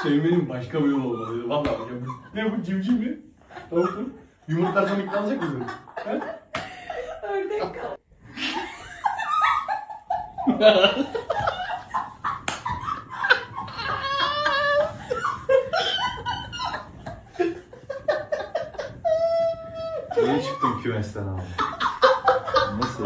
Sevmenin başka bir yolu olmalı. Valla bak ya bu, ne bu civciv mi? Tavuk mu? Yumurtlarsan ikna alacak mısın? He? Ördek kal. Yeni çıktım kümesten abi. Nasıl?